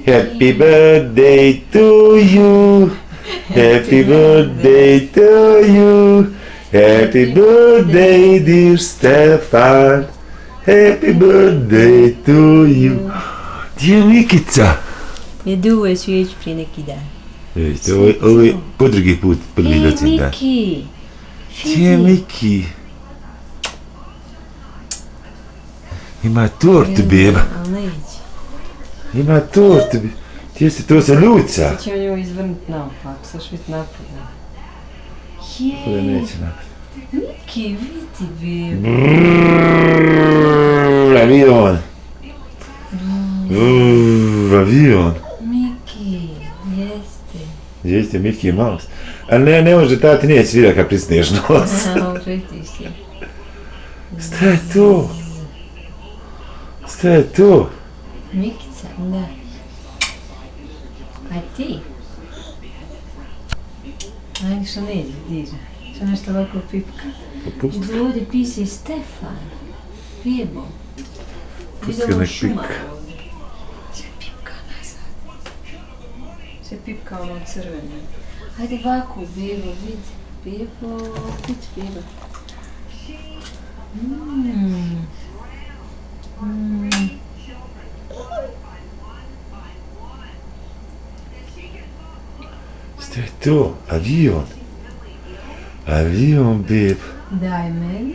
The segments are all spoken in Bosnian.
Happy birthday to you. Happy birthday to you. Happy birthday dear Stefan. Happy birthday to you. Gdje je Mikica? Ne duvaj svijeću prije neki dan. Vidite, ovo je po drugi put prvi rođendan. Miki! Gdje je Miki? Ima tortu, beba. Ali neće. Ima tortu. Gdje se to sa Luca? Sad ćemo nju izvrnuti naopak, sad ću biti napredno. Ovo neće napred. Miki, vidi beba. Avion. Avion. Miki, jeste. Jeste Mickey Mouse. Ali ne može, tati neće svira kad prisniješ nos. Pritišće. Šta je to? Šta je to? Mikica, da. A ti? Ajde što ne ide, diže. Što nešto ovako pipka. Pusti. I ovdje pise Stefan. Bebo. Pusti ga nek pipka. Sve pipka nazad. Sve pipka ono crveno. Ajde ovako, Bebo, vidi. Bebo, vidi Bebo. Šta je to? Avion. Avion, beb. Daj meni.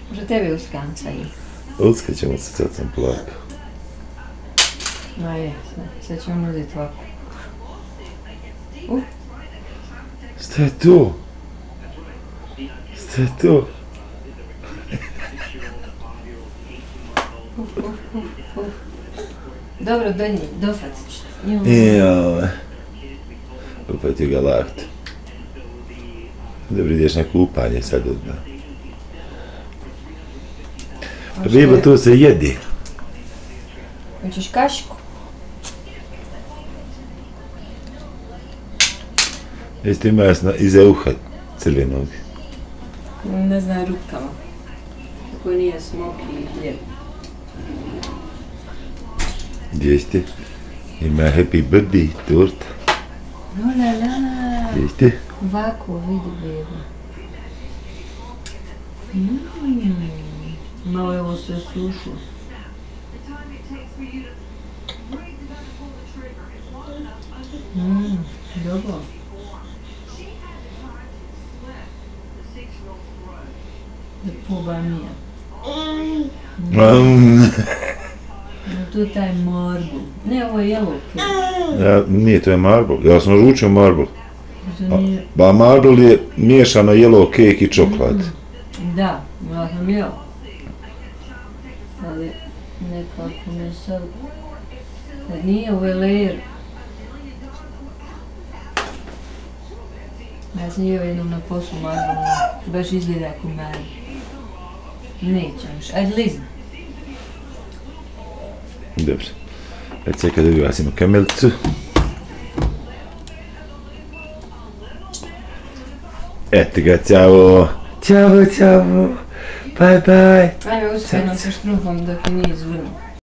Možda tebi uskanca i. Uskaćemo se, sad sam plakao. No je, sad ćemo uzeti ovako. Šta je to? Šta je to? Dobro, dofatit ću. Joj. Upatio ga laktu. Dobro, ideš na kupanje sad odmah. Bebo, to se jede. Hoćeš kašiku? Jeste ima iza uha crvenog. Ne znam, rukama. Tako nije smoki i hljeb. Gdje ste? Ima happy birthday torta. Olala! Gdje ste? Ovako, vidi bebo. Malo je ovo sve sušlo. Dobro. Da poba mija. To je taj marble. Ne, ovo je yellow cake. Nije, to je marble. Ja sam naručio marble. To nije... Ba marble je miješano yellow cake i čokolad. Da, ja sam jeo. Ali nekako ne sad... Nije, ovo je layer. Ja sam jeo jednom na poslu marble. Baš izgleda ako meni. Nećem još. Ajde, lizni. Dobro. Ajde čekaj da uvijasimo kamelicu. Eto ga, ćao. Ćao, ćao. Bye, bye. Ajme, uspjeno sa štrufom dok je nije izvrnuo.